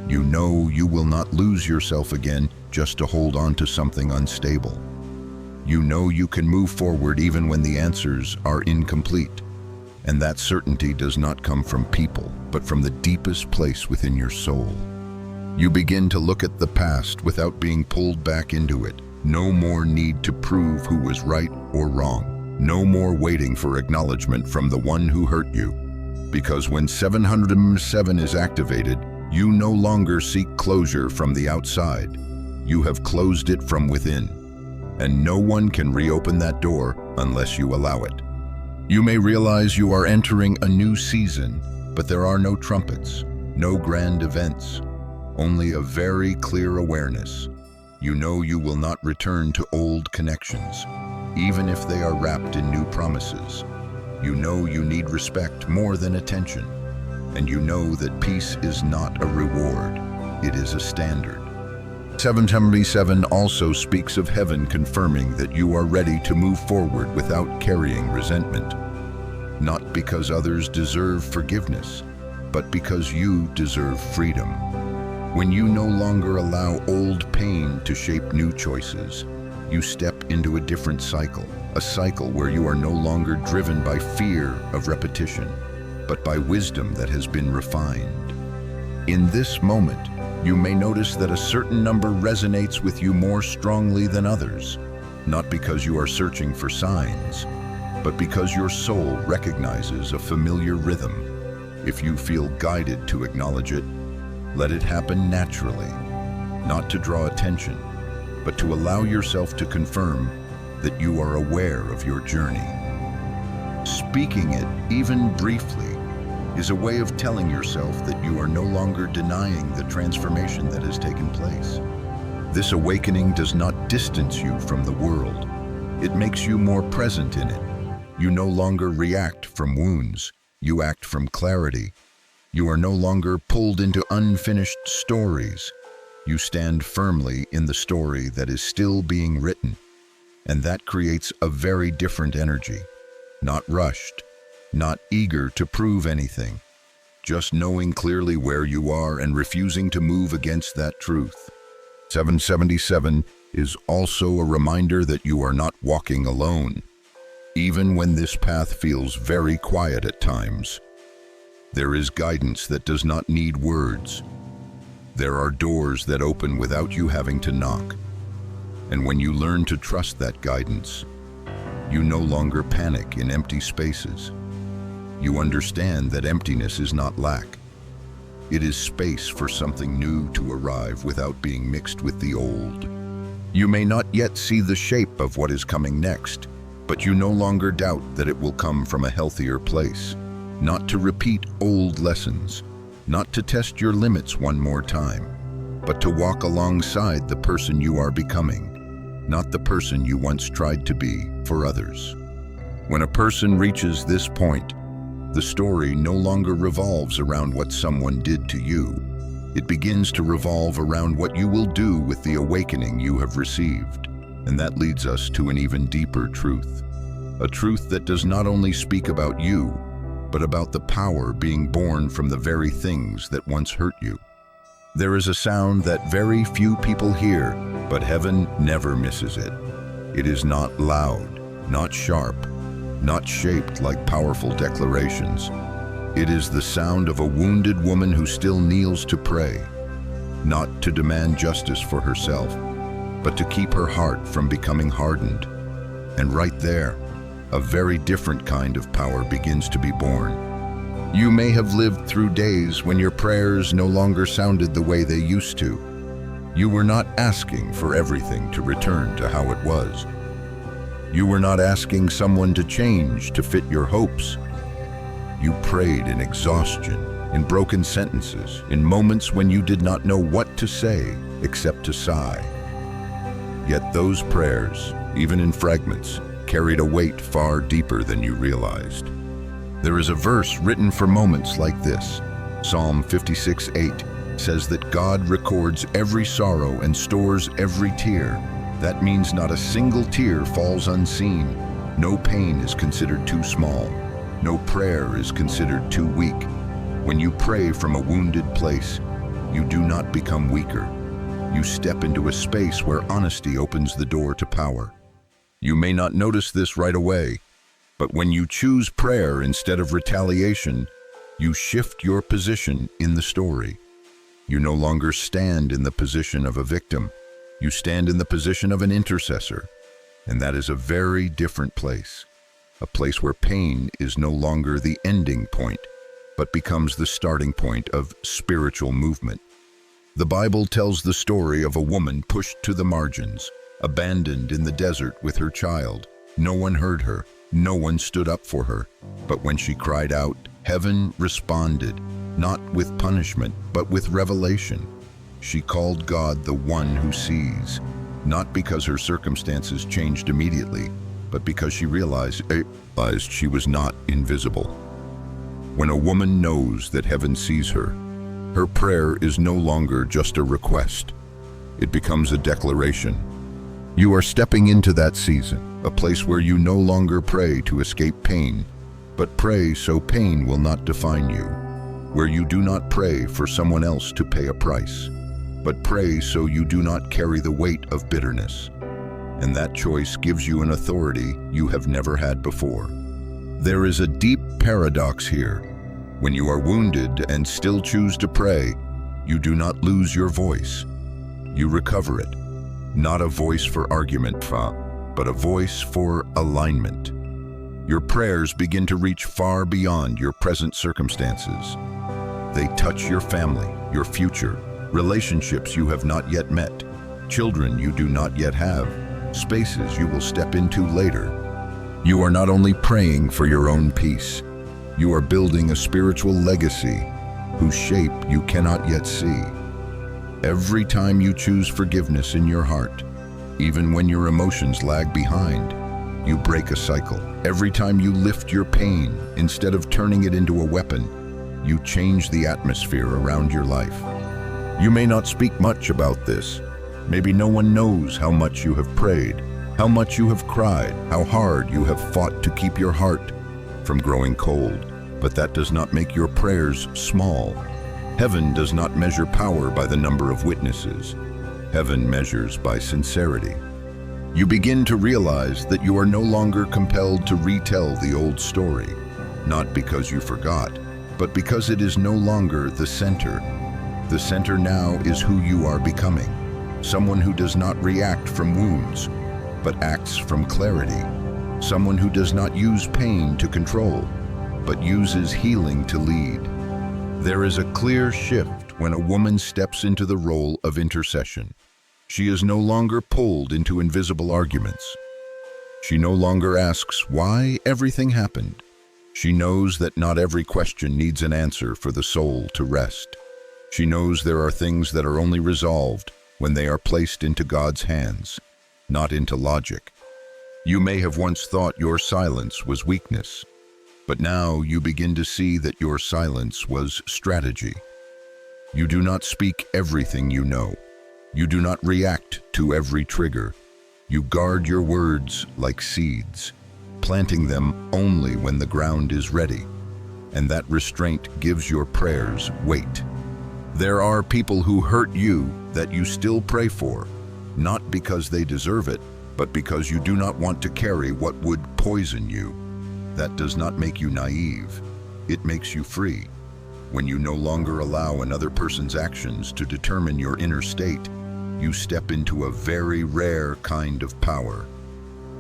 You know you will not lose yourself again just to hold on to something unstable. You know you can move forward even when the answers are incomplete. And that certainty does not come from people, but from the deepest place within your soul. You begin to look at the past without being pulled back into it. No more need to prove who was right or wrong. No more waiting for acknowledgement from the one who hurt you. Because when 707 is activated, you no longer seek closure from the outside. You have closed it from within. And no one can reopen that door unless you allow it. You may realize you are entering a new season, but there are no trumpets, no grand events, only a very clear awareness. You know you will not return to old connections, even if they are wrapped in new promises. You know you need respect more than attention, and you know that peace is not a reward, it is a standard. 777 also speaks of heaven confirming that you are ready to move forward without carrying resentment. Not because others deserve forgiveness, but because you deserve freedom. When you no longer allow old pain to shape new choices, you step into a different cycle, a cycle where you are no longer driven by fear of repetition, but by wisdom that has been refined. In this moment, you may notice that a certain number resonates with you more strongly than others, not because you are searching for signs, but because your soul recognizes a familiar rhythm. If you feel guided to acknowledge it, let it happen naturally, not to draw attention, but to allow yourself to confirm that you are aware of your journey. Speaking it, even briefly, is a way of telling yourself that you are no longer denying the transformation that has taken place. This awakening does not distance you from the world. It makes you more present in it. You no longer react from wounds. You act from clarity. You are no longer pulled into unfinished stories. You stand firmly in the story that is still being written. And that creates a very different energy. Not rushed, not eager to prove anything, just knowing clearly where you are and refusing to move against that truth. 777 is also a reminder that you are not walking alone, even when this path feels very quiet at times. There is guidance that does not need words. There are doors that open without you having to knock. And when you learn to trust that guidance, you no longer panic in empty spaces. You understand that emptiness is not lack. It is space for something new to arrive without being mixed with the old. You may not yet see the shape of what is coming next, but you no longer doubt that it will come from a healthier place. Not to repeat old lessons, not to test your limits one more time, but to walk alongside the person you are becoming, not the person you once tried to be for others. When a person reaches this point, the story no longer revolves around what someone did to you. It begins to revolve around what you will do with the awakening you have received. And that leads us to an even deeper truth. A truth that does not only speak about you, but about the power being born from the very things that once hurt you. There is a sound that very few people hear, but heaven never misses it. It is not loud, not sharp, not shaped like powerful declarations. It is the sound of a wounded woman who still kneels to pray, not to demand justice for herself, but to keep her heart from becoming hardened. And right there, a very different kind of power begins to be born. You may have lived through days when your prayers no longer sounded the way they used to. You were not asking for everything to return to how it was. You were not asking someone to change to fit your hopes. You prayed in exhaustion, in broken sentences, in moments when you did not know what to say except to sigh. Yet those prayers, even in fragments, carried a weight far deeper than you realized. There is a verse written for moments like this. Psalm 56:8 says that God records every sorrow and stores every tear. That means not a single tear falls unseen. No pain is considered too small. No prayer is considered too weak. When you pray from a wounded place, you do not become weaker. You step into a space where honesty opens the door to power. You may not notice this right away, But when you choose prayer instead of retaliation, you shift your position in the story. You no longer stand in the position of a victim. You stand in the position of an intercessor. And that is a very different place. A place where pain is no longer the ending point, but becomes the starting point of spiritual movement. The Bible tells the story of a woman pushed to the margins, abandoned in the desert with her child. No one heard her. No one stood up for her. But when she cried out, heaven responded, not with punishment, but with revelation. She called God the one who sees, not because her circumstances changed immediately, but because she realized she was not invisible. When a woman knows that heaven sees her, her prayer is no longer just a request. It becomes a declaration. You are stepping into that season, a place where you no longer pray to escape pain, but pray so pain will not define you, where you do not pray for someone else to pay a price, but pray so you do not carry the weight of bitterness. And that choice gives you an authority you have never had before. There is a deep paradox here. When you are wounded and still choose to pray, you do not lose your voice. You recover it. Not a voice for argument, but a voice for alignment. Your prayers begin to reach far beyond your present circumstances. They touch your family, your future, relationships you have not yet met, children you do not yet have, spaces you will step into later. You are not only praying for your own peace, you are building a spiritual legacy whose shape you cannot yet see. Every time you choose forgiveness in your heart, even when your emotions lag behind, you break a cycle. Every time you lift your pain, instead of turning it into a weapon, you change the atmosphere around your life. You may not speak much about this. Maybe no one knows how much you have prayed, how much you have cried, how hard you have fought to keep your heart from growing cold. But that does not make your prayers small. Heaven does not measure power by the number of witnesses. Heaven measures by sincerity. You begin to realize that you are no longer compelled to retell the old story, not because you forgot, but because it is no longer the center. The center now is who you are becoming, someone who does not react from wounds, but acts from clarity, someone who does not use pain to control, but uses healing to lead. There is a clear shift when a woman steps into the role of intercession. She is no longer pulled into invisible arguments. She no longer asks why everything happened. She knows that not every question needs an answer for the soul to rest. She knows there are things that are only resolved when they are placed into God's hands, not into logic. You may have once thought your silence was weakness, but now you begin to see that your silence was strategy. You do not speak everything you know. You do not react to every trigger. You guard your words like seeds, planting them only when the ground is ready, and that restraint gives your prayers weight. There are people who hurt you that you still pray for, not because they deserve it, but because you do not want to carry what would poison you. That does not make you naive. It makes you free. When you no longer allow another person's actions to determine your inner state, you step into a very rare kind of power.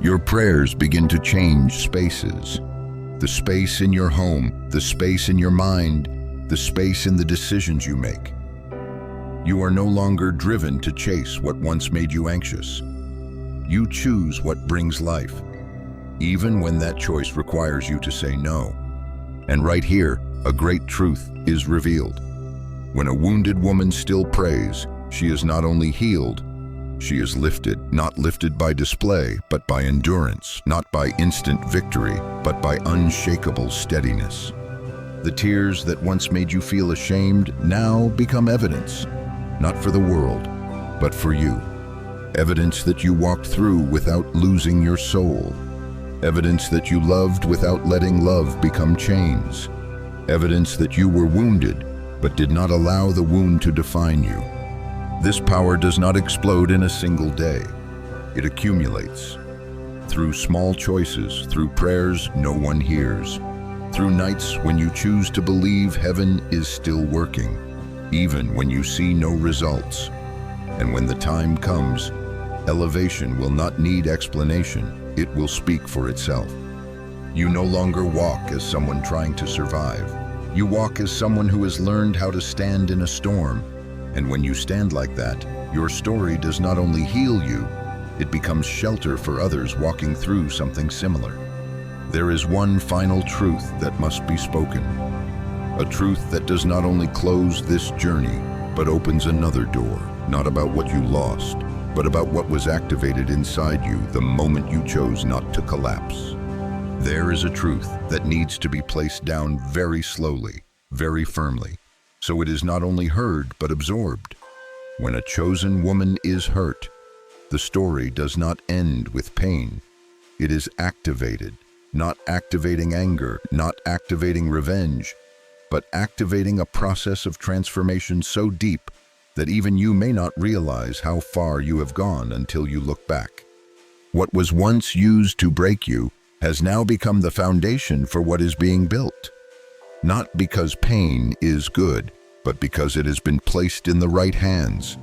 Your prayers begin to change spaces. The space in your home, the space in your mind, the space in the decisions you make. You are no longer driven to chase what once made you anxious. You choose what brings life, even when that choice requires you to say no. And right here, a great truth is revealed. When a wounded woman still prays, she is not only healed, she is lifted, not lifted by display, but by endurance, not by instant victory, but by unshakable steadiness. The tears that once made you feel ashamed now become evidence, not for the world, but for you. Evidence that you walked through without losing your soul. Evidence that you loved without letting love become chains. Evidence that you were wounded, but did not allow the wound to define you. This power does not explode in a single day. It accumulates. Through small choices, through prayers no one hears, through nights when you choose to believe heaven is still working, even when you see no results. And when the time comes, elevation will not need explanation, it will speak for itself. You no longer walk as someone trying to survive. You walk as someone who has learned how to stand in a storm. And when you stand like that, your story does not only heal you, it becomes shelter for others walking through something similar. There is one final truth that must be spoken. A truth that does not only close this journey, but opens another door, not about what you lost, but about what was activated inside you the moment you chose not to collapse. There is a truth that needs to be placed down very slowly, very firmly, so it is not only heard but absorbed. When a chosen woman is hurt, the story does not end with pain. It is activated, not activating anger, not activating revenge, but activating a process of transformation so deep that even you may not realize how far you have gone until you look back. What was once used to break you has now become the foundation for what is being built. Not because pain is good, but because it has been placed in the right hands.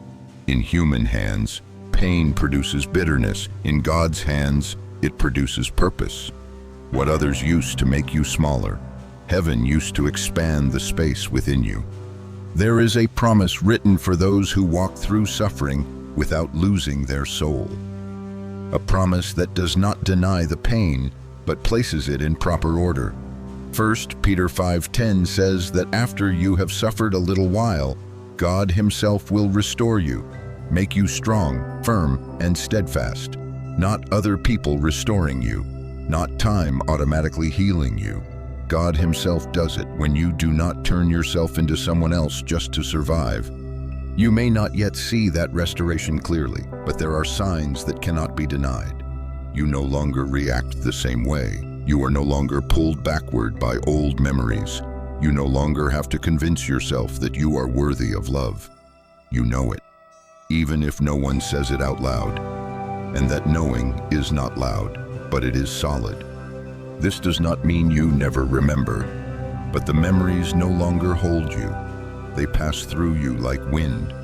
In human hands, pain produces bitterness. In God's hands, it produces purpose. What others used to make you smaller, heaven used to expand the space within you. There is a promise written for those who walk through suffering without losing their soul. A promise that does not deny the pain, but places it in proper order. 1 Peter 5:10 says that after you have suffered a little while, God Himself will restore you, make you strong, firm, and steadfast. Not other people restoring you, not time automatically healing you. God Himself does it when you do not turn yourself into someone else just to survive. You may not yet see that restoration clearly, but there are signs that cannot be denied. You no longer react the same way. You are no longer pulled backward by old memories. You no longer have to convince yourself that you are worthy of love. You know it, even if no one says it out loud. And that knowing is not loud, but it is solid. This does not mean you never remember, but the memories no longer hold you. They pass through you like wind,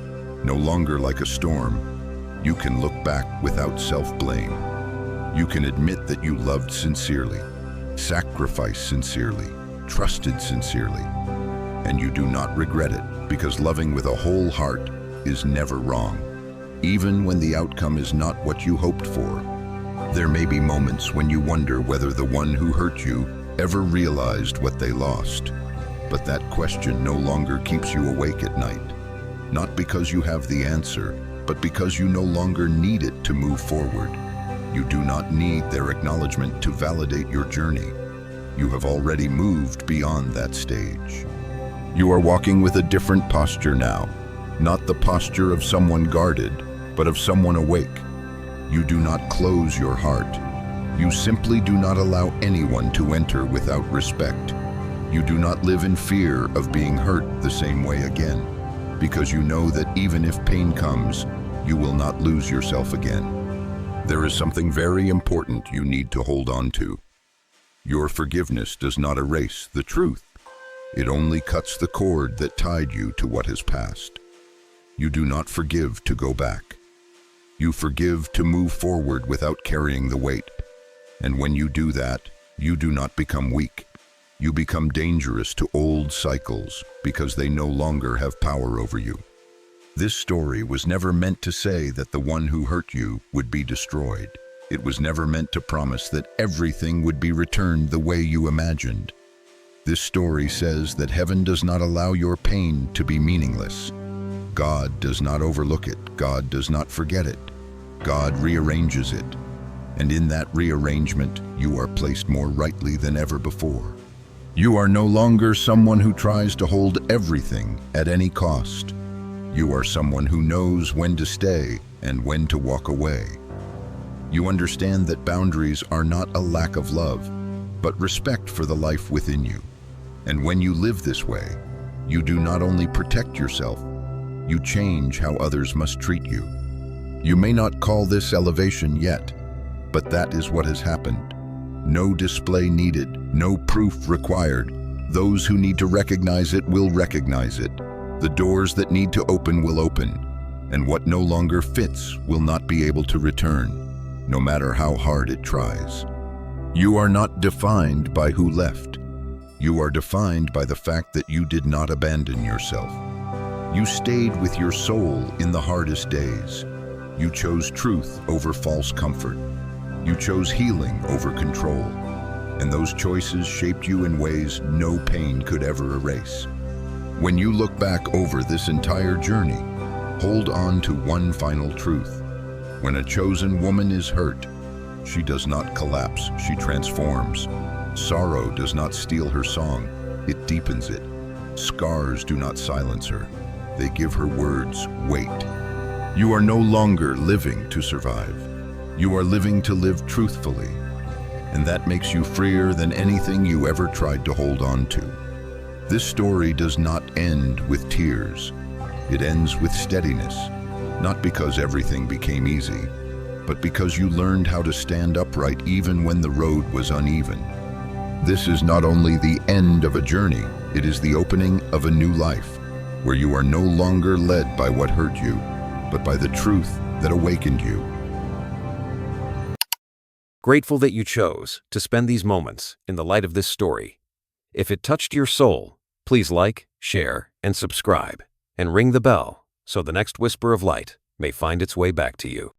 no longer like a storm. You can look back without self-blame. You can admit that you loved sincerely, sacrificed sincerely, trusted sincerely, and you do not regret it, because loving with a whole heart is never wrong, even when the outcome is not what you hoped for. There may be moments when you wonder whether the one who hurt you ever realized what they lost, but that question no longer keeps you awake at night, not because you have the answer, but because you no longer need it to move forward. You do not need their acknowledgement to validate your journey. You have already moved beyond that stage. You are walking with a different posture now, not the posture of someone guarded, but of someone awake. You do not close your heart. You simply do not allow anyone to enter without respect. You do not live in fear of being hurt the same way again, because you know that even if pain comes, you will not lose yourself again. There is something very important you need to hold on to. Your forgiveness does not erase the truth. It only cuts the cord that tied you to what has passed. You do not forgive to go back. You forgive to move forward without carrying the weight. And when you do that, you do not become weak. You become dangerous to old cycles because they no longer have power over you. This story was never meant to say that the one who hurt you would be destroyed. It was never meant to promise that everything would be returned the way you imagined. This story says that heaven does not allow your pain to be meaningless. God does not overlook it. God does not forget it. God rearranges it. And in that rearrangement, you are placed more rightly than ever before. You are no longer someone who tries to hold everything at any cost. You are someone who knows when to stay and when to walk away. You understand that boundaries are not a lack of love, but respect for the life within you. And when you live this way, you do not only protect yourself, you change how others must treat you. You may not call this elevation yet, But that is what has happened. No display needed, no proof required. Those who need to recognize it will recognize it. The doors that need to open will open, and what no longer fits will not be able to return, no matter how hard it tries. You are not defined by who left. You are defined by the fact that you did not abandon yourself. You stayed with your soul in the hardest days. You chose truth over false comfort. You chose healing over control. And those choices shaped you in ways no pain could ever erase. When you look back over this entire journey, hold on to one final truth. When a chosen woman is hurt, she does not collapse, she transforms. Sorrow does not steal her song, it deepens it. Scars do not silence her, they give her words weight. You are no longer living to survive. You are living to live truthfully. And that makes you freer than anything you ever tried to hold on to. This story does not end with tears. It ends with steadiness, not because everything became easy, but because you learned how to stand upright even when the road was uneven. This is not only the end of a journey, it is the opening of a new life, where you are no longer led by what hurt you, but by the truth that awakened you. Grateful that you chose to spend these moments in the light of this story. If it touched your soul, please like, share, and subscribe, and ring the bell so the next whisper of light may find its way back to you.